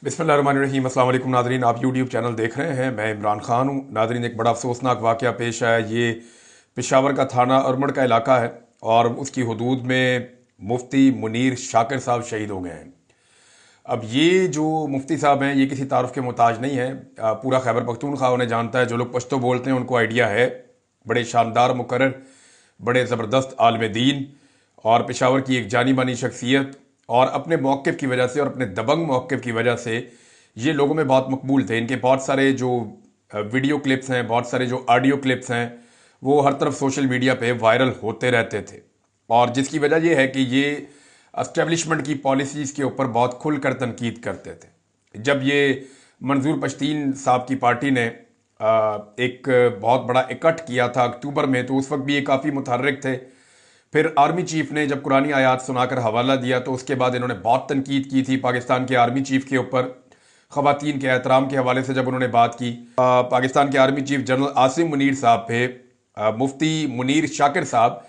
बिस्मिल्लाहिर्रहमानिर्रहीम। अस्सलाम वालेकुम नाज़रीन, आप यूट्यूब चैनल देख रहे हैं। मैं इमरान खान हूँ। नाज़रीन, एक बड़ा अफसोसनाक वाक़या पेश आया। ये पेशावर का थाना अरमड़ का इलाका है और उसकी हदूद में मुफ्ती मुनीर शाकिर साहब शहीद हो गए हैं। अब ये जो मुफ्ती साहब हैं, ये किसी तारुफ के मोहताज नहीं है। पूरा खैबर पख्तूनख्वा उन्हें जानता है। जो लोग पश्तो बोलते हैं उनको आइडिया है। बड़े शानदार मुकर्रर, बड़े ज़बरदस्त आलिम दीन और पेशावर की एक जानी मानी शख्सियत, और अपने मौक़िफ़ की वजह से और अपने दबंग मौक़िफ़ की वजह से ये लोगों में बहुत मकबूल थे। इनके बहुत सारे जो वीडियो क्लिप्स हैं, बहुत सारे जो ऑडियो क्लिप्स हैं, वो हर तरफ सोशल मीडिया पे वायरल होते रहते थे। और जिसकी वजह ये है कि ये एस्टेब्लिशमेंट की पॉलिसीज़ के ऊपर बहुत खुलकर तनकीद करते थे। जब ये मंजूर पश्तीन साहब की पार्टी ने एक बहुत बड़ा इकट्ठ किया था अक्टूबर में, तो उस वक्त भी ये काफ़ी मुतहर्रिक थे। फिर आर्मी चीफ ने जब कुरानी आयात सुनाकर हवाला दिया, तो उसके बाद इन्होंने बहुत तनकीद की थी पाकिस्तान के आर्मी चीफ के ऊपर। ख़वातीन के एहतराम के हवाले से जब उन्होंने बात की, पाकिस्तान के army chief general Asim Munir साहब पे मुफ्ती मुनीर शाकिर साहब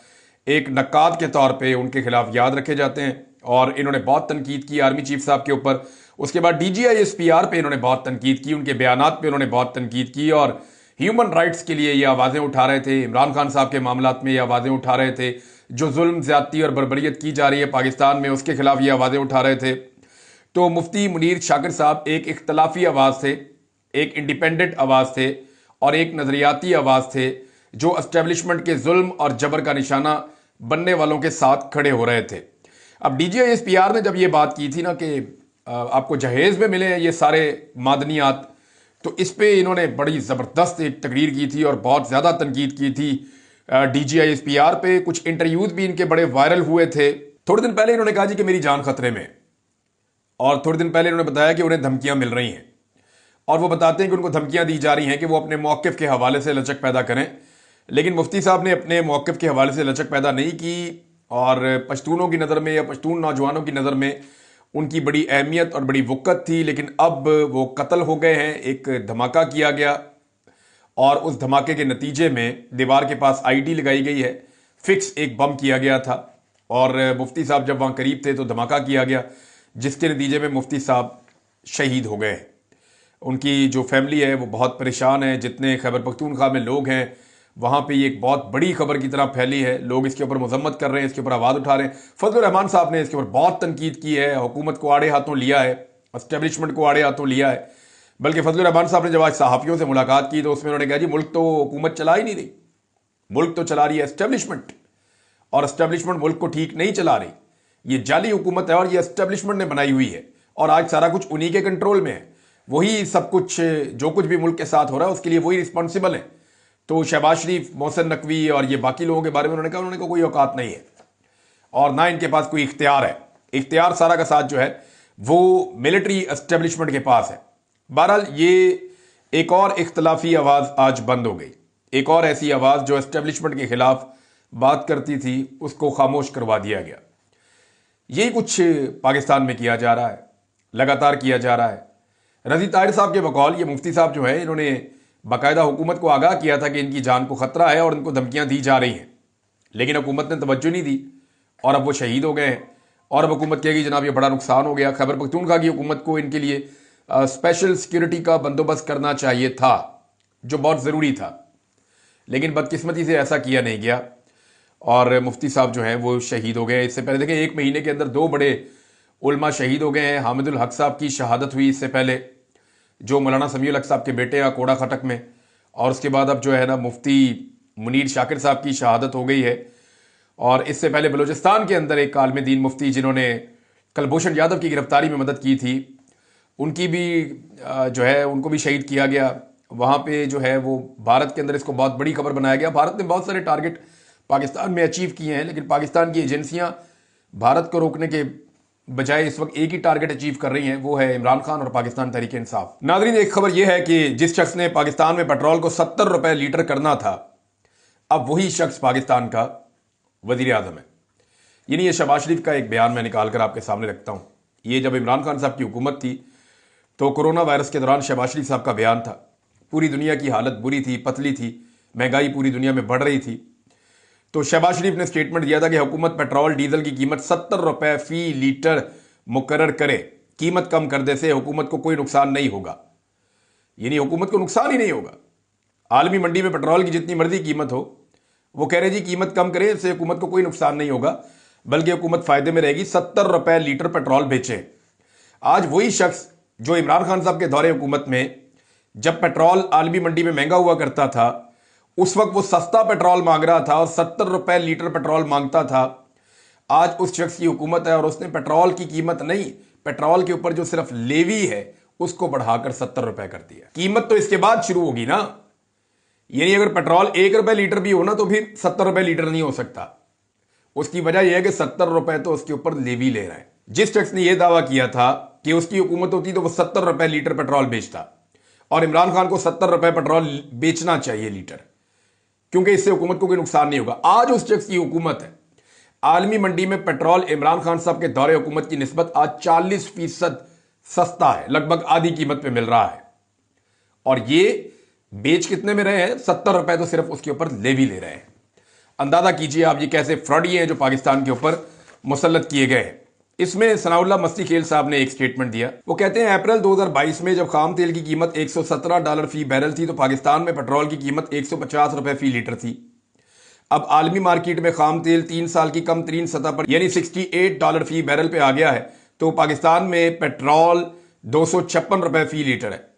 एक नक्काद के तौर पे उनके खिलाफ याद रखे जाते हैं, और इन्होंने बहुत तनकीद की आर्मी चीफ साहब के ऊपर। उसके बाद DGI-SPR पे इन्होंने बहुत तनकीद की, उनके बयानात पे उन्होंने बहुत तनकीद की, और ह्यूमन राइट्स के लिए ये आवाज़ें उठा रहे थे। इमरान खान साहब के मामलात में ये आवाज़ें उठा रहे थे। जो जुल्म, ज़्यादती और बर्बरियत की जा रही है पाकिस्तान में, उसके खिलाफ ये आवाज़ें उठा रहे थे। तो मुफ्ती मुनीर शाकिर साहब एक इख्तलाफी आवाज़ थे, एक इंडिपेंडेंट आवाज़ थे, और एक नज़रियाती आवाज़ थे जो एस्टेब्लिशमेंट के जुल्म और जबर का निशाना बनने वालों के साथ खड़े हो रहे थे। अब DGI-SPR ने जब ये बात की थी ना कि आपको जहेज़ में मिले हैं ये सारे मादनियात, तो इस पे इन्होंने बड़ी ज़बरदस्त एक तकरीर की थी और बहुत ज़्यादा तनकीद की थी DGI-SPR पे। कुछ इंटरव्यूज़ भी इनके बड़े वायरल हुए थे। थोड़े दिन पहले इन्होंने कहा जी कि मेरी जान खतरे में, और थोड़े दिन पहले इन्होंने बताया कि उन्हें धमकियां मिल रही हैं, और वो बताते हैं कि उनको धमकियां दी जा रही हैं कि वो अपने मौक़िफ़ के हवाले से लचक पैदा करें। लेकिन मुफ्ती साहब ने अपने मौक़िफ़ के हवाले से लचक पैदा नहीं की, और पश्तूनों की नज़र में या पश्तून नौजवानों की नज़र में उनकी बड़ी अहमियत और बड़ी वक़्त थी। लेकिन अब वो कत्ल हो गए हैं। एक धमाका किया गया, और उस धमाके के नतीजे में दीवार के पास ID लगाई गई है। फिक्स एक बम किया गया था, और मुफ्ती साहब जब वहाँ करीब थे तो धमाका किया गया, जिसके नतीजे में मुफ्ती साहब शहीद हो गए। उनकी जो फैमिली है वो बहुत परेशान है। जितने खैबर पख्तूनख्वा में लोग हैं, वहाँ पे ये एक बहुत बड़ी खबर की तरह फैली है। लोग इसके ऊपर मजम्मत कर रहे हैं, इसके ऊपर आवाज़ उठा रहे हैं। फजलुर रहमान साहब ने इसके ऊपर बहुत तनकीद की है, हुकूमत को आड़े हाथों लिया है, एस्टेब्लिशमेंट को आड़े हाथों लिया है। बल्कि फजलुर रहमान साहब ने जब आज सहाफ़ियों से मुलाकात की, तो उसमें उन्होंने कहा जी मुल्क तो हुकूमत चला ही नहीं रही, मुल्क तो चला रही है एस्टेब्लिशमेंट, और एस्टेब्लिशमेंट मुल्क को ठीक नहीं चला रही। ये जाली हुकूमत है और ये एस्टेब्लिशमेंट ने बनाई हुई है, और आज सारा कुछ उन्हीं के कंट्रोल में है। वही सब कुछ, जो कुछ भी मुल्क के साथ हो रहा है उसके लिए वही रिस्पॉन्सिबल है। तो शहबाज शरीफ, मोहसिन नकवी और ये बाकी लोगों के बारे में उन्होंने कहा कोई औकात नहीं है, और ना इनके पास कोई इख्तियार है। इख्तियार सारा का साथ जो है वो मिलिट्री एस्टेब्लिशमेंट के पास है। बहरहाल ये एक और इख्तलाफी आवाज़ आज बंद हो गई। एक और ऐसी आवाज़ जो एस्टेब्लिशमेंट के खिलाफ बात करती थी, उसको खामोश करवा दिया गया। यही कुछ पाकिस्तान में किया जा रहा है, लगातार किया जा रहा है। रज़ी ताहिर साहब के बकौल ये मुफ्ती साहब जो है, इन्होंने बाकायदा हुकूमत को आगाह किया था कि इनकी जान को खतरा है और इनको धमकियां दी जा रही हैं, लेकिन हुकूमत ने तवज्जो नहीं दी, और अब वो शहीद हो गए हैं। और अब हुकूमत कहेगी जनाब ये बड़ा नुकसान हो गया। खैबर पख्तूनख्वा की हुकूमत को इनके लिए स्पेशल सिक्योरिटी का बंदोबस्त करना चाहिए था, जो बहुत ज़रूरी था, लेकिन बदकिस्मती से ऐसा किया नहीं गया, और मुफ्ती साहब जो हैं वो शहीद हो गए। इससे पहले देखें, 1 महीने के अंदर 2 बड़े उलमा शहीद हो गए हैं। हामिदुल हक साहब की शहादत हुई इससे पहले, जो मौलाना समीउल हक साहब के बेटे हैं कोड़ा खटक में, और उसके बाद अब जो है ना मुफ्ती मुनीर शाकिर साहब की शहादत हो गई है। और इससे पहले बलूचिस्तान के अंदर एक आलिम दीन मुफ्ती जिन्होंने कुलभूषण यादव की गिरफ्तारी में मदद की थी, उनकी भी जो है उनको भी शहीद किया गया। वहाँ पे जो है वो भारत के अंदर इसको बहुत बड़ी खबर बनाया गया। भारत ने बहुत सारे टारगेट पाकिस्तान में अचीव किए हैं, लेकिन पाकिस्तान की एजेंसियाँ भारत को रोकने के बजाय इस वक्त एक ही टारगेट अचीव कर रही हैं, वो है इमरान खान और पाकिस्तान तहरीक इंसाफ। नाजरीन, एक खबर यह है कि जिस शख्स ने पाकिस्तान में पेट्रोल को 70 रुपए लीटर करना था, अब वही शख्स पाकिस्तान का वजीर आजम है। यानी ये शहबाज शरीफ का एक बयान मैं निकाल कर आपके सामने रखता हूँ। ये जब इमरान खान साहब की हुकूमत थी, तो कोरोना वायरस के दौरान शहबाज शरीफ साहब का बयान था, पूरी दुनिया की हालत बुरी थी, पतली थी, महंगाई पूरी दुनिया में बढ़ रही थी। तो शहबाज शरीफ ने स्टेटमेंट दिया था कि हुकूमत पेट्रोल डीजल की कीमत 70 रुपए फी लीटर मुकर्रर करे, कीमत कम कर दे से हुकूमत को कोई नुकसान नहीं होगा, यानी हुकूमत को नुकसान ही नहीं होगा। आलमी मंडी में पेट्रोल की जितनी मर्जी कीमत हो, वो कह रहे जी कीमत कम करें, इससे हुकूमत को कोई नुकसान नहीं होगा, बल्कि हुकूमत फायदे में रहेगी। 70 रुपए लीटर पेट्रोल बेचे। आज वही शख्स जो इमरान खान साहब के दौरे हुकूमत में जब पेट्रोल आलमी मंडी में महंगा हुआ करता था, उस वक्त वो सस्ता पेट्रोल मांग रहा था और 70 रुपए लीटर पेट्रोल मांगता था। आज उस शख्स की हुकूमत है और उसने पेट्रोल की कीमत नहीं, पेट्रोल के ऊपर जो सिर्फ लेवी है उसको बढ़ाकर 70 रुपए कर दिया। कीमत तो इसके बाद शुरू होगी ना, यानी अगर पेट्रोल 1 रुपए लीटर भी हो ना तो फिर 70 रुपए लीटर नहीं हो सकता। उसकी वजह यह है कि 70 रुपए तो उसके ऊपर लेवी ले रहा है। जिस शख्स ने यह दावा किया था कि उसकी हुकूमत होती तो वो 70 रुपए लीटर पेट्रोल बेचता, और इमरान खान को 70 रुपए पेट्रोल बेचना चाहिए लीटर, क्योंकि इससे हुकूमत को कोई नुकसान नहीं होगा। आज उस शख्स की हुकूमत है। आलमी मंडी में पेट्रोल इमरान खान साहब के दौरे हुकूमत की निस्बत आज 40% सस्ता है, लगभग आधी कीमत पे मिल रहा है। और ये बेच कितने में रहे हैं? 70 रुपए तो सिर्फ उसके ऊपर लेवी ले रहे हैं। अंदाजा कीजिए आप ये कैसे फ्रॉडी हैं जो पाकिस्तान के ऊपर मुसल्लत किए गए हैं। इसमें सनाउल्लाह मस्ती खेल साहब ने एक स्टेटमेंट दिया। वो कहते हैं अप्रैल 2022 में जब खाम तेल की कीमत $117 फी बैरल थी तो पाकिस्तान में पेट्रोल की कीमत 150 रुपए फी लीटर थी। अब आलमी मार्केट में खाम तेल 3 साल की कम तरीन सतह पर यानी $68 फी बैरल पे आ गया है, तो पाकिस्तान में पेट्रोल 256 रुपए फी लीटर है।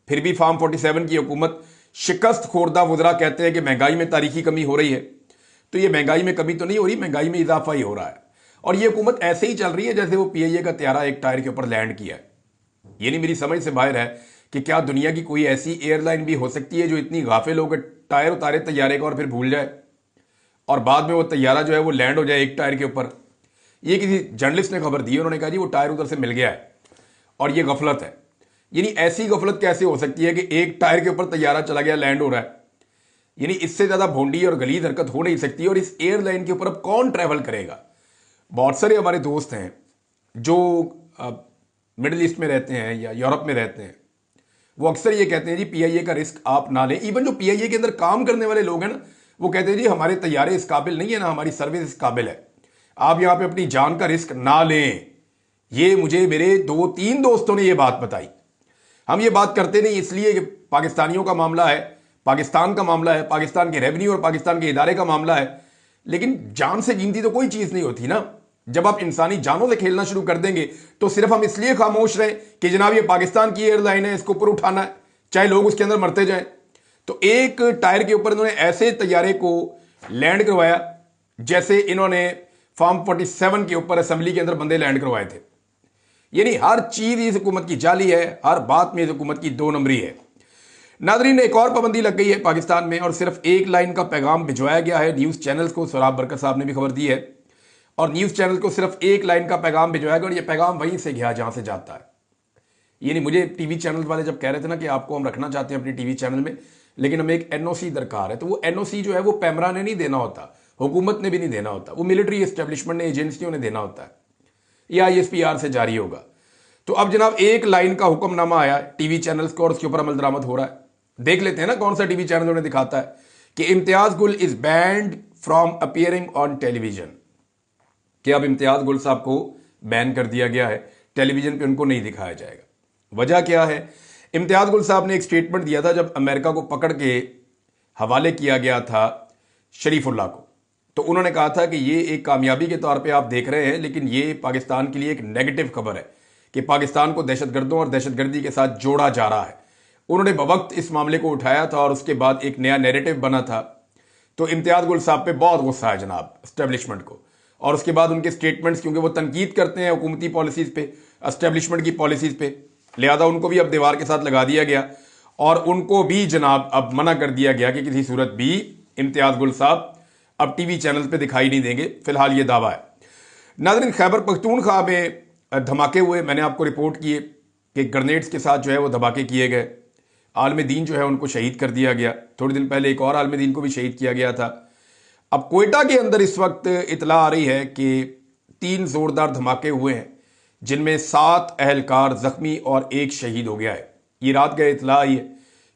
फिर भी फार्म 47 की हुकूमत शिकस्त खोरदा वुज़रा कहते हैं कि महंगाई में तारीखी कमी हो रही है। तो ये महंगाई में कमी तो नहीं हो रही, महंगाई में इजाफा ही हो रहा है। और ये हुकूमत ऐसे ही चल रही है जैसे वो PIA का त्यारा एक टायर के ऊपर लैंड किया है। यानी मेरी समझ से बाहर है कि क्या दुनिया की कोई ऐसी एयरलाइन भी हो सकती है जो इतनी गाफिल हो कि टायर उतारे तैयारे का और फिर भूल जाए और बाद में वो तैयारा जो है वो लैंड हो जाए एक टायर के ऊपर। ये किसी जर्नलिस्ट ने खबर दी, उन्होंने कहा जी वो टायर उधर से मिल गया है और ये गफलत है। यानी ऐसी गफलत कैसे हो सकती है कि एक टायर के ऊपर तैयारा चला गया, लैंड हो रहा है? यानी इससे ज्यादा भोंडी और गलीज हरकत हो नहीं सकती। और इस एयरलाइन के ऊपर अब कौन ट्रैवल करेगा? बहुत सारे हमारे दोस्त हैं जो मिडिल ईस्ट में रहते हैं या यूरोप में रहते हैं, वो अक्सर ये कहते हैं जी PIA का रिस्क आप ना लें। इवन जो PIA के अंदर काम करने वाले लोग हैं ना, वो कहते हैं जी हमारे तैयारे इस काबिल नहीं है ना हमारी सर्विस इस काबिल है, आप यहां पे अपनी जान का रिस्क ना लें। ये मुझे मेरे 2-3 दोस्तों ने ये बात बताई। हम ये बात करते नहीं इसलिए कि पाकिस्तानियों का मामला है, पाकिस्तान का मामला है, पाकिस्तान के रेवेन्यू और पाकिस्तान के इदारे का मामला है, लेकिन जान से कीमती तो कोई चीज नहीं होती ना। जब आप इंसानी जानों से खेलना शुरू कर देंगे तो सिर्फ हम इसलिए खामोश रहे कि जनाब ये पाकिस्तान की एयरलाइन है, इसको ऊपर उठाना है, चाहे लोग उसके अंदर मरते जाएं। तो एक टायर के ऊपर इन्होंने ऐसे तैयारे को लैंड करवाया जैसे इन्होंने फार्म 47 के ऊपर असेंबली के अंदर बंदे लैंड करवाए थे। यानी हर चीज इस हुकूमत की जाली है, हर बात में इस हुकूमत की 2 नंबरी है। नादरीन, एक और पाबंदी लग गई है पाकिस्तान में और सिर्फ एक लाइन का पैगाम भिजवाया गया है न्यूज चैनल्स को। सोराब बरकत साहब ने भी खबर दी है और न्यूज चैनल को सिर्फ एक लाइन का पैगाम भिजवाया गया और यह पैगाम वहीं से गया जहां से जाता है। यानी मुझे टीवी चैनल वाले जब कह रहे थे ना कि आपको हम रखना चाहते हैं अपनी टीवी चैनल में, लेकिन हमें एक NOC दरकार है, तो वो NOC जो है वो पैमरा ने नहीं देना होता, हुकूमत ने भी नहीं देना होता, वो मिलिट्री एस्टेब्लिशमेंट ने, एजेंसियों ने देना होता है, या ISPR से जारी होगा। तो अब जनाब एक लाइन का हुक्मनामा आया टीवी चैनल्स को और उसके ऊपर अमल दरामद हो रहा है। देख लेते हैं ना कौन सा टीवी चैनल उन्हें दिखाता है कि इम्तियाज गुल is banned from appearing on television, कि अब इम्तियाज गुल साहब को बैन कर दिया गया है, टेलीविजन पे उनको नहीं दिखाया जाएगा। वजह क्या है? इम्तियाज गुल साहब ने एक स्टेटमेंट दिया था जब अमेरिका को पकड़ के हवाले किया गया था शरीफुल्लाह को, तो उन्होंने कहा था कि ये एक कामयाबी के तौर पे आप देख रहे हैं, लेकिन ये पाकिस्तान के लिए एक नेगेटिव खबर है कि पाकिस्तान को दहशतगर्दों और दहशतगर्दी के साथ जोड़ा जा रहा है। उन्होंने बवक्त इस मामले को उठाया था और उसके बाद एक नया नैरेटिव बना था। तो इम्तियाज गुल साहब पे बहुत गुस्सा है जनाब एस्टेब्लिशमेंट को, और उसके बाद उनके स्टेटमेंट्स, क्योंकि वो तनकीद करते हैं हुकूमती पॉलिसीज पे, एस्टेब्लिशमेंट की पॉलिसीज पे, लिहाजा उनको भी अब दीवार के साथ लगा दिया गया और उनको भी जनाब अब मना कर दिया गया कि किसी सूरत भी इम्तियाज गुल साहब अब टीवी चैनल पे दिखाई नहीं देंगे। फिलहाल ये दावा है। नाज़रीन, खैबर पख्तूनख्वा में धमाके हुए, मैंने आपको रिपोर्ट किए कि ग्रेनेड्स के साथ जो है वो धमाके किए गए, आलम दीन जो है उनको शहीद कर दिया गया। थोड़े दिन पहले एक और आलम दीन को भी शहीद किया गया था। अब कोयटा के अंदर इस वक्त इतला आ रही है कि 3 जोरदार धमाके हुए हैं जिनमें 7 अहलकार जख्मी और 1 शहीद हो गया है। ये रात गए इतला आई है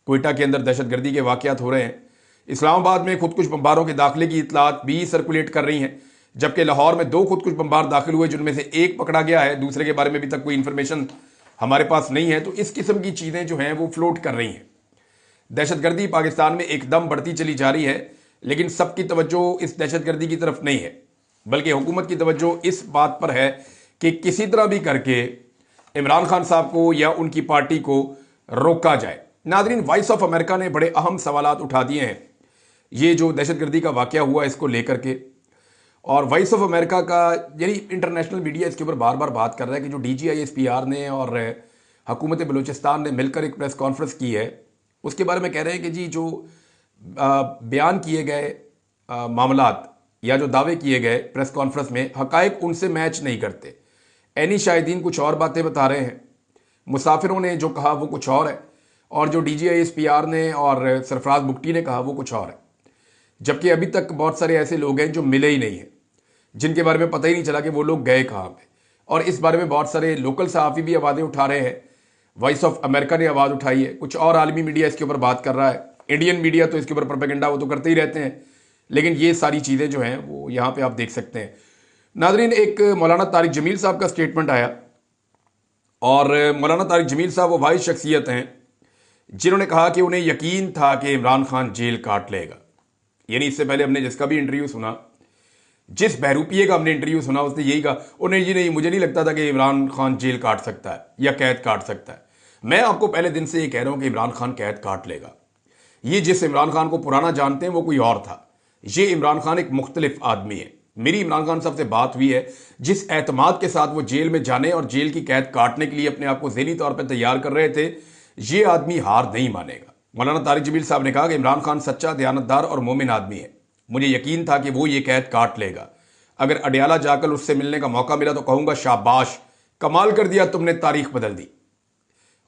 कोयटा के अंदर दहशतगर्दी के वाकयात हो रहे हैं। इस्लामाबाद में खुदकुश बम्बारों के दाखिले की इतलात भी सर्कुलेट कर रही हैं जबकि लाहौर में 2 खुदकुश बमबार दाखिल हुए, जिनमें से एक पकड़ा गया है, दूसरे के बारे में अभी तक कोई इंफॉर्मेशन हमारे पास नहीं है। तो इस किस्म की चीज़ें जो हैं वो फ्लोट कर रही हैं। दहशतगर्दी पाकिस्तान में एकदम बढ़ती चली जा रही है, लेकिन सबकी तवज्जो इस दहशतगर्दी की तरफ नहीं है, बल्कि हुकूमत की तवज्जो इस बात पर है कि किसी तरह भी करके इमरान खान साहब को या उनकी पार्टी को रोका जाए। नादरीन, वॉइस ऑफ अमेरिका ने बड़े अहम सवालात उठा दिए हैं ये जो दहशतगर्दी का वाकया हुआ इसको लेकर के। और वॉइस ऑफ अमेरिका का यानी इंटरनेशनल मीडिया इसके ऊपर बार बार बात कर रहा है कि जो DGISPR ने और हुकूमत बलूचिस्तान ने मिलकर एक प्रेस कॉन्फ्रेंस की है, उसके बारे में कह रहे हैं कि जी जो बयान किए गए मामलात या जो दावे किए गए प्रेस कॉन्फ्रेंस में, हकायक उनसे मैच नहीं करते। एनी शाहिदीन कुछ और बातें बता रहे हैं, मुसाफिरों ने जो कहा वो कुछ और है, और जो DGISPR ने और सरफराज बुगटी ने कहा वो कुछ और है। जबकि अभी तक बहुत सारे ऐसे लोग हैं जो मिले ही नहीं हैं, जिनके बारे में पता ही नहीं चला कि वो लोग गए कहाँ पे। और इस बारे में बहुत सारे लोकल सहाफ़ी भी आवाज़ें उठा रहे हैं। वॉइस ऑफ अमेरिका ने आवाज़ उठाई है, कुछ और आलमी मीडिया इसके ऊपर बात कर रहा है। इंडियन मीडिया तो इसके ऊपर प्रोपेगेंडा वो तो करते ही रहते हैं, लेकिन ये सारी चीज़ें जो हैं वो यहाँ पे आप देख सकते हैं। नादरीन, एक मौलाना तारिक जमील साहब का स्टेटमेंट आया, और मौलाना तारिक जमील साहब वो वाहिद शख्सियत हैं जिन्होंने कहा कि उन्हें यकीन था कि इमरान खान जेल काट लेगा। यानी इससे पहले हमने जिसका भी इंटरव्यू सुना, जिस बहरूपिये का हमने इंटरव्यू सुना, उसने यही कहा, उन्हें ये नहीं, मुझे नहीं लगता था कि इमरान खान जेल काट सकता है या कैद काट सकता है। मैं आपको पहले दिन से ये कह रहा हूं कि इमरान खान कैद काट लेगा। ये जिस इमरान खान को पुराना जानते हैं वो कोई और था, ये इमरान खान एक मुख्तलिफ आदमी है। मेरी इमरान खान साहब से बात हुई है, जिस एतमाद के साथ वो जेल में जाने और जेल की कैद काटने के लिए अपने आप को ज़हनी तौर पर तैयार कर रहे थे, ये आदमी हार नहीं मानेगा। मौलाना तारिक जमील साहब ने कहा कि इमरान खान सच्चा, दयानतदार और मोमिन आदमी है। मुझे यकीन था कि वो ये कैद काट लेगा। अगर अडियाला जाकर उससे मिलने का मौका मिला तो कहूंगा शाबाश, कमाल कर दिया तुमने, तारीख बदल दी।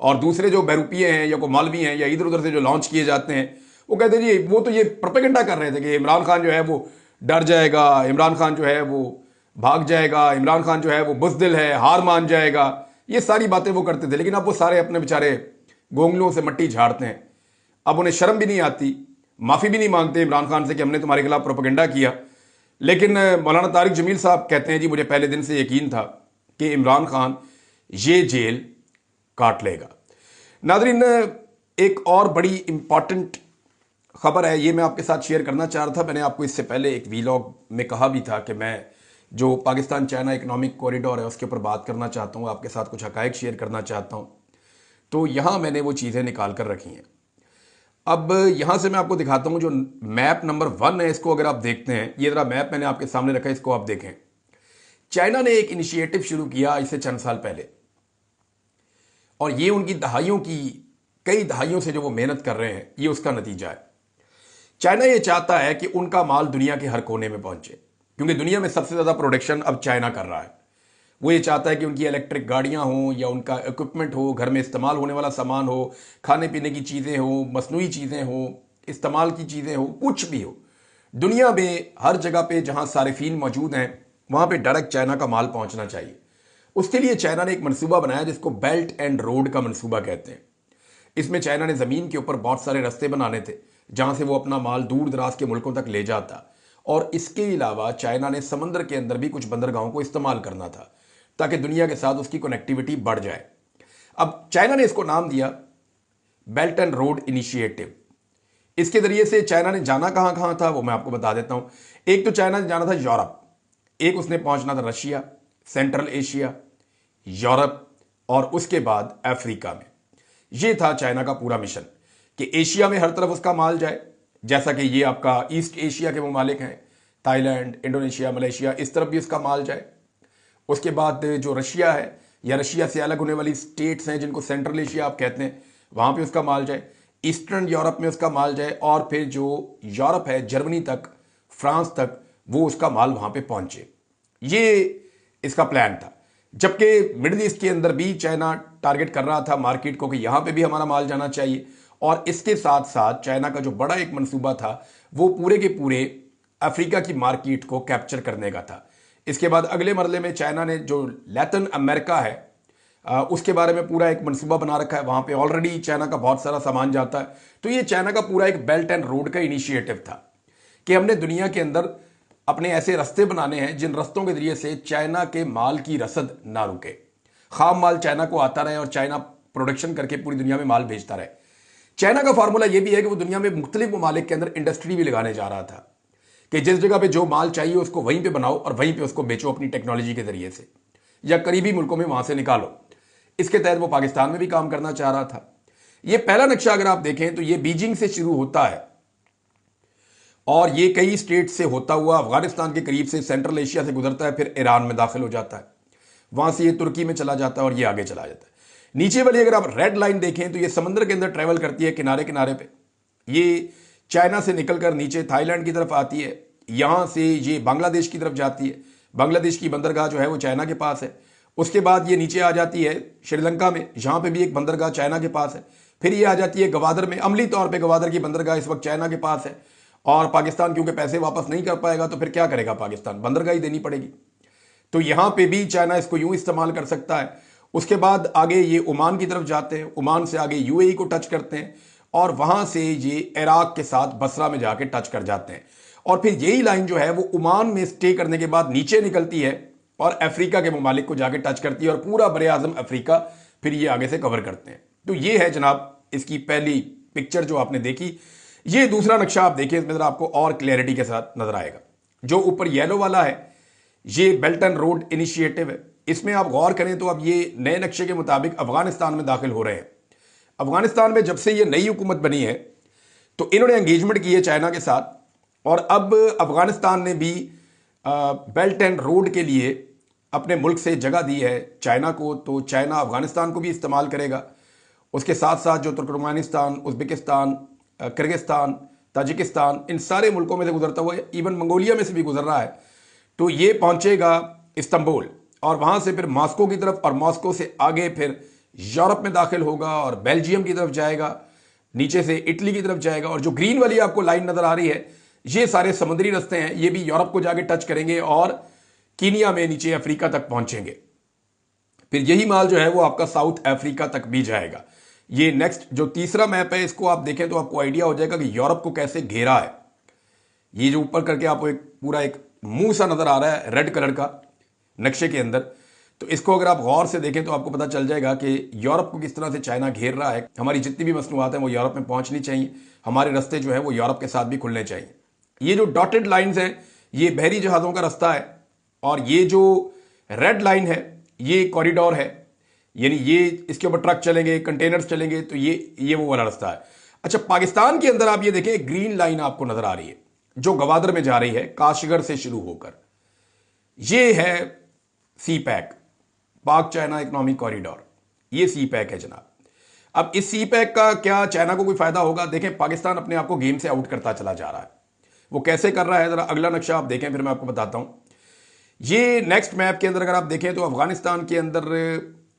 और दूसरे जो बहरूपिये हैं या को मौलवी हैं या इधर उधर से जो लॉन्च किए जाते हैं, वो कहते हैं जी वो तो ये प्रोपेगेंडा कर रहे थे कि इमरान खान जो है वो डर जाएगा, इमरान खान जो है वो भाग जाएगा, इमरान खान जो है वो बुज़दिल है, हार मान जाएगा। ये सारी बातें वो करते थे, लेकिन अब वो सारे अपने बेचारे गोंगलों से मट्टी झाड़ते हैं। अब उन्हें शर्म भी नहीं आती, माफ़ी भी नहीं मांगते इमरान खान से कि हमने तुम्हारे खिलाफ प्रोपेगेंडा किया। लेकिन मौलाना तारिक जमील साहब कहते हैं जी मुझे पहले दिन से यकीन था कि इमरान खान ये जेल काट लेगा। नादरीन, एक और बड़ी इंपॉर्टेंट खबर है, ये मैं आपके साथ शेयर करना चाह रहा था। मैंने आपको इससे पहले एक वीलॉग में कहा भी था कि मैं जो पाकिस्तान चाइना इकोनॉमिक कॉरिडोर है उसके ऊपर बात करना चाहता हूँ, आपके साथ कुछ हकायक शेयर करना चाहता हूँ। तो यहाँ मैंने वो चीज़ें निकाल कर रखी हैं। अब यहाँ से मैं आपको दिखाता हूँ जो मैप नंबर 1 है, इसको अगर आप देखते हैं, ये ज़रा मैप मैंने आपके सामने रखा है, इसको आप देखें। चाइना ने एक इनिशिएटिव शुरू किया इससे चंद साल पहले, और ये उनकी दहाइयों की, कई दहाइयों से जो वो मेहनत कर रहे हैं, ये उसका नतीजा है। चाइना ये चाहता है कि उनका माल दुनिया के हर कोने में पहुंचे, क्योंकि दुनिया में सबसे ज़्यादा प्रोडक्शन अब चाइना कर रहा है। वो ये चाहता है कि उनकी इलेक्ट्रिक गाड़ियां हों या उनका इक्विपमेंट हो, घर में इस्तेमाल होने वाला सामान हो, खाने पीने की चीज़ें हो, मसनूई चीज़ें हो, इस्तेमाल की चीज़ें हो, कुछ भी हो, दुनिया में हर जगह पे जहां सारिफीन मौजूद हैं वहां पे डायरेक्ट चाइना का माल पहुंचना चाहिए। उसके लिए चाइना ने एक मनसूबा बनाया जिसको बेल्ट एंड रोड का मनसूबा कहते हैं। इसमें चाइना ने ज़मीन के ऊपर बहुत सारे रास्ते बनाने थे जहां से वो अपना माल दूर दराज के मुल्कों तक ले जाता, और इसके अलावा चाइना ने समंदर के अंदर भी कुछ बंदरगाहों को इस्तेमाल करना था ताकि दुनिया के साथ उसकी कनेक्टिविटी बढ़ जाए। अब चाइना ने इसको नाम दिया बेल्ट एंड रोड इनिशिएटिव। इसके जरिए से चाइना ने जाना कहां कहां था वो मैं आपको बता देता हूं। एक तो चाइना ने जाना था यूरोप, एक उसने पहुंचना था रशिया, सेंट्रल एशिया, यूरोप, और उसके बाद अफ्रीका में। यह था चाइना का पूरा मिशन कि एशिया में हर तरफ उसका माल जाए, जैसा कि ये आपका ईस्ट एशिया के ममालिक हैं, थाईलैंड, इंडोनेशिया, मलेशिया, इस तरफ भी उसका माल जाए। उसके बाद जो रशिया है या रशिया से अलग होने वाली स्टेट्स हैं जिनको सेंट्रल एशिया आप कहते हैं, वहाँ पे उसका माल जाए, ईस्टर्न यूरोप में उसका माल जाए, और फिर जो यूरोप है, जर्मनी तक, फ्रांस तक, वो उसका माल वहाँ पे पहुँचे। ये इसका प्लान था। जबकि मिडिल ईस्ट के अंदर भी चाइना टारगेट कर रहा था मार्केट को कि यहाँ पे भी हमारा माल जाना चाहिए, और इसके साथ साथ चाइना का जो बड़ा एक मंसूबा था वो पूरे के पूरे अफ्रीका की मार्केट को कैप्चर करने का था। इसके बाद अगले मरले में चाइना ने जो लैटिन अमेरिका है उसके बारे में पूरा एक मंसूबा बना रखा है। वहाँ पे ऑलरेडी चाइना का बहुत सारा सामान जाता है। तो ये चाइना का पूरा एक बेल्ट एंड रोड का इनिशिएटिव था कि हमने दुनिया के अंदर अपने ऐसे रास्ते बनाने हैं जिन रास्तों के जरिए से चाइना के माल की रसद ना रुके, खाम माल चाइना को आता रहे और चाइना प्रोडक्शन करके पूरी दुनिया में माल भेजता रहे। चाइना का फार्मूला यह भी है कि वो दुनिया में मुख्तलिफ ममालिक के अंदर इंडस्ट्री भी लगाने जा रहा था कि जिस जगह पे जो माल चाहिए उसको वहीं पे बनाओ और वहीं पे उसको बेचो अपनी टेक्नोलॉजी के जरिए से, या करीबी मुल्कों में वहां से निकालो। इसके तहत वो पाकिस्तान में भी काम करना चाह रहा था। ये पहला नक्शा अगर आप देखें तो ये बीजिंग से शुरू होता है और ये कई स्टेट से होता हुआ अफगानिस्तान के करीब से सेंट्रल एशिया से गुजरता है, फिर ईरान में दाखिल हो जाता है, वहां से ये तुर्की में चला जाता है और ये आगे चला जाता है। नीचे वाली अगर आप रेड लाइन देखें तो ये समंदर के अंदर ट्रेवल करती है किनारे किनारे पे। ये चाइना से निकलकर नीचे थाईलैंड की तरफ आती है, यहां से ये बांग्लादेश की तरफ जाती है। बांग्लादेश की बंदरगाह जो है वो चाइना के पास है। उसके बाद ये नीचे आ जाती है श्रीलंका में, जहां पे भी एक बंदरगाह चाइना के पास है। फिर ये आ जाती है गवादर में। अमली तौर पे गवादर की बंदरगाह इस वक्त चाइना के पास है और पाकिस्तान क्योंकि पैसे वापस नहीं कर पाएगा तो फिर क्या करेगा पाकिस्तान, बंदरगाह ही देनी पड़ेगी। तो यहां पे भी चाइना इसको यूं इस्तेमाल कर सकता है। उसके बाद आगे ये ओमान की तरफ जाते हैं, ओमान से आगे यूएई को टच करते हैं और वहां से ये इराक के साथ बसरा में जाके टच कर जाते हैं। और फिर यही लाइन जो है वो ओमान में स्टे करने के बाद नीचे निकलती है और अफ्रीका के ममालिक को जाके टच करती है और पूरा बरे आजम अफ्रीका फिर ये आगे से कवर करते हैं। तो ये है जनाब इसकी पहली पिक्चर जो आपने देखी। ये दूसरा नक्शा आप देखिए, इसमें आपको और क्लैरिटी के साथ नजर आएगा। जो ऊपर येलो वाला है ये बेल्ट एंड रोड इनिशिएटिव है। इसमें आप गौर करें तो अब ये नए नक्शे के मुताबिक अफगानिस्तान में दाखिल हो रहे हैं। अफगानिस्तान में जब से ये नई हुकूमत बनी है तो इन्होंने एंगेजमेंट की है चाइना के साथ और अब अफगानिस्तान ने भी बेल्ट एंड रोड के लिए अपने मुल्क से जगह दी है चाइना को। तो चाइना अफगानिस्तान को भी इस्तेमाल करेगा। उसके साथ साथ जो तुर्कमेनिस्तान, उज़्बेकिस्तान, किर्गिस्तान, ताजिकिस्तान, इन सारे मुल्कों में से गुजरता हुआ, इवन मंगोलिया में से भी गुजर रहा है, तो ये पहुंचेगा इस्तांबुल और वहां से फिर मॉस्को की तरफ और मॉस्को से आगे फिर यूरोप में दाखिल होगा और बेल्जियम की तरफ जाएगा, नीचे से इटली की तरफ जाएगा। और जो ग्रीन वाली आपको लाइन नजर आ रही है ये सारे समुद्री रास्ते हैं, ये भी यूरोप को जाके टच करेंगे और कीनिया में नीचे अफ्रीका तक पहुंचेंगे। फिर यही माल जो है वो आपका साउथ अफ्रीका तक भी जाएगा। ये नेक्स्ट जो तीसरा मैप है इसको आप देखें तो आपको आइडिया हो जाएगा कि यूरोप को कैसे घेरा है। ये जो ऊपर करके आपको एक पूरा एक मुंह सा नजर आ रहा है रेड कलर का नक्शे के अंदर, तो इसको अगर आप गौर से देखें तो आपको पता चल जाएगा कि यूरोप को किस तरह से चाइना घेर रहा है। हमारी जितनी भी मसनूआत हैं वो यूरोप में पहुंचनी चाहिए, हमारे रास्ते जो है वो यूरोप के साथ भी खुलने चाहिए। ये जो डॉटेड लाइंस हैं ये बहरी जहाज़ों का रास्ता है और ये जो रेड लाइन है ये कॉरिडोर है, यानी ये इसके ऊपर ट्रक चलेंगे, कंटेनर्स चलेंगे, तो ये वो वाला रास्ता है। अच्छा, पाकिस्तान के अंदर आप ये देखें ग्रीन लाइन आपको नजर आ रही है जो गवादर में जा रही है काशगर से शुरू होकर, ये है सी पैक, पाक चाइना इकोनॉमिक कॉरिडोर, ये सी पैक है जनाब। अब इस सी पैक का क्या चाइना को कोई फायदा होगा? देखें पाकिस्तान अपने आप को गेम से आउट करता चला जा रहा है। वो कैसे कर रहा है जरा अगला नक्शा आप देखें फिर मैं आपको बताता हूं। ये नेक्स्ट मैप के अंदर अगर आप देखें तो अफगानिस्तान के अंदर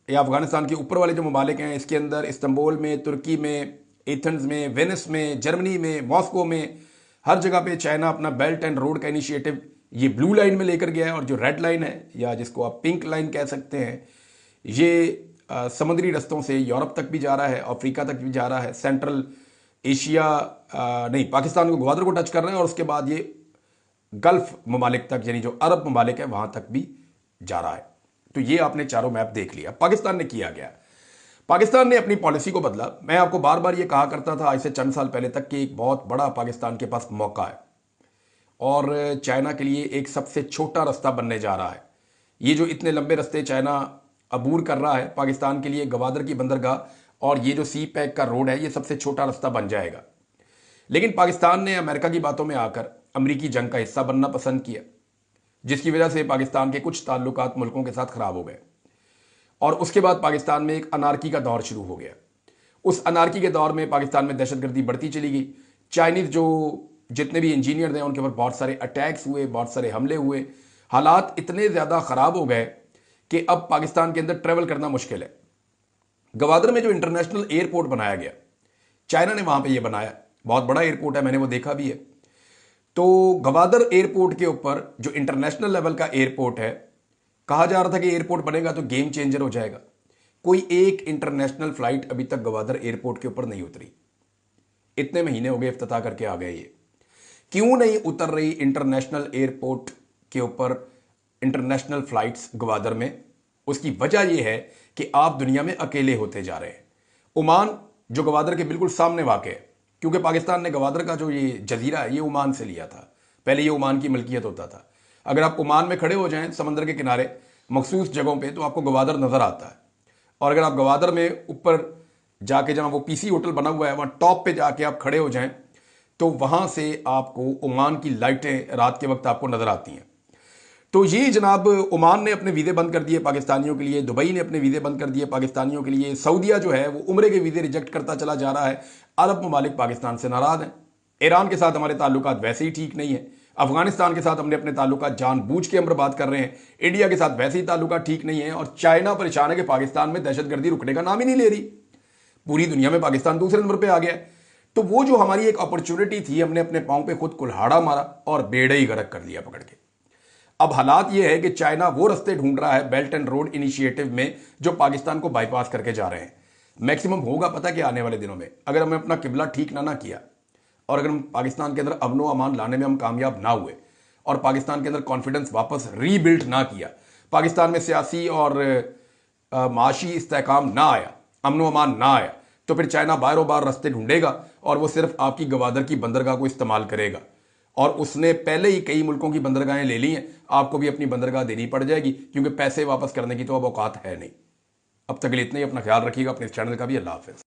या अफगानिस्तान के ऊपर वाले जो ममालिक हैं इसके अंदर इस्तांबुल में, तुर्की में, एथेंस में, वेनिस में, जर्मनी में, मॉस्को में, हर जगह पे चाइना अपना बेल्ट एंड रोड का इनिशिएटिव ये ब्लू लाइन में लेकर गया है। और जो रेड लाइन है या जिसको आप पिंक लाइन कह सकते हैं ये समुद्री रस्तों से यूरोप तक भी जा रहा है, अफ्रीका तक भी जा रहा है, सेंट्रल एशिया नहीं पाकिस्तान को ग्वादर को टच कर रहा है और उसके बाद ये गल्फ ममालिक तक यानी जो अरब ममालिक है वहां तक भी जा रहा है। तो ये आपने चारों मैप देख लिया। पाकिस्तान ने किया गया, पाकिस्तान ने अपनी पॉलिसी को बदला। मैं आपको बार बार ये कहा करता था आज से चंद साल पहले तक कि एक बहुत बड़ा पाकिस्तान के पास मौका है और चाइना के लिए एक सबसे छोटा रास्ता बनने जा रहा है। ये जो इतने लंबे रास्ते चाइना अबूर कर रहा है पाकिस्तान के लिए, गवादर की बंदरगाह और ये जो सी पैक का रोड है ये सबसे छोटा रास्ता बन जाएगा। लेकिन पाकिस्तान ने अमेरिका की बातों में आकर अमरीकी जंग का हिस्सा बनना पसंद किया, जिसकी वजह से पाकिस्तान के कुछ ताल्लुकात मुल्कों के साथ खराब हो गए और उसके बाद पाकिस्तान में एक अनारकी का दौर शुरू हो गया। उस अनारकी के दौर में पाकिस्तान में दहशतगर्दी बढ़ती चली गई। चाइनीज जो जितने भी इंजीनियर थे उनके ऊपर बहुत सारे अटैक्स हुए, बहुत सारे हमले हुए, हालात इतने ज़्यादा ख़राब हो गए कि अब पाकिस्तान के अंदर ट्रैवल करना मुश्किल है। गवादर में जो इंटरनेशनल एयरपोर्ट बनाया गया, चाइना ने वहाँ पे ये बनाया, बहुत बड़ा एयरपोर्ट है, मैंने वो देखा भी है। तो गवादर एयरपोर्ट के ऊपर जो इंटरनेशनल लेवल का एयरपोर्ट है, कहा जा रहा था कि एयरपोर्ट बनेगा तो गेम चेंजर हो जाएगा। कोई एक इंटरनेशनल फ्लाइट अभी तक गवादर एयरपोर्ट के ऊपर नहीं उतरी। इतने महीने हो गए इफ्तिताह करके आ गए ये। क्यों नहीं उतर रही इंटरनेशनल एयरपोर्ट के ऊपर इंटरनेशनल फ्लाइट्स ग्वादर में? उसकी वजह यह है कि आप दुनिया में अकेले होते जा रहे हैं। ओमान जो ग्वादर के बिल्कुल सामने वाक़ है, क्योंकि पाकिस्तान ने ग्वादर का जो ये जजीरा है ये ओमान से लिया था, पहले ये ओमान की मलकियत होता था। अगर आप ओमान में खड़े हो जाएं समंदर के किनारे मखसूस जगहों पे तो आपको ग्वादर नज़र आता है। और अगर आप ग्वादर में ऊपर जाके जहाँ वो पीसी होटल बना हुआ है वहाँ टॉप पे जाके आप खड़े हो जाएं तो वहाँ से आपको ओमान की लाइटें रात के वक्त आपको नज़र आती हैं। तो ये जनाब ओमान ने अपने वीज़े बंद कर दिए पाकिस्तानियों के लिए, दुबई ने अपने वीज़े बंद कर दिए पाकिस्तानियों के लिए, सऊदीया जो है वो उम्रे के वीज़े रिजेक्ट करता चला जा रहा है। अरब ममालिक पाकिस्तान से नाराज़ हैं। ईरान के साथ हमारे ताल्लुकात वैसे ही ठीक नहीं है। अफगानिस्तान के साथ हमने अपने ताल्लुकात जानबूझ के हम बर्बाद कर रहे हैं। इंडिया के साथ वैसे ही ताल्लुकात ठीक नहीं है। और चाइना परेशान है कि पाकिस्तान में दहशतगर्दी रुकने का नाम ही नहीं ले रही। पूरी दुनिया में पाकिस्तान दूसरे नंबर पर आ गया है। तो वो जो हमारी एक अपॉर्चुनिटी थी, हमने अपने पाँव पे खुद कुल्हाड़ा मारा और बेड़े ही गर्क कर लिया पकड़ के। अब हालात ये है कि चाइना वो रास्ते ढूंढ रहा है बेल्ट एंड रोड इनिशिएटिव में जो पाकिस्तान को बाईपास करके जा रहे हैं। मैक्सिमम होगा पता कि आने वाले दिनों में अगर हमने अपना किबला ठीक ना किया और अगर हम पाकिस्तान के अंदर अमनो अमान लाने में हम कामयाब ना हुए और पाकिस्तान के अंदर कॉन्फिडेंस वापस रीबिल्ड ना किया, पाकिस्तान में सियासी और माशी इस्तेहकाम ना आया, अमनो अमान ना आया, तो फिर चाइना बारों बार रास्ते ढूंढेगा और वो सिर्फ आपकी ग्वादर की बंदरगाह को इस्तेमाल करेगा। और उसने पहले ही कई मुल्कों की बंदरगाहें ले ली हैं, आपको भी अपनी बंदरगाह देनी पड़ जाएगी क्योंकि पैसे वापस करने की तो अब औकात है नहीं। अब तक के लिए इतना ही। अपना ख्याल रखिएगा, अपने चैनल का भी। अल्लाह हाफिज़।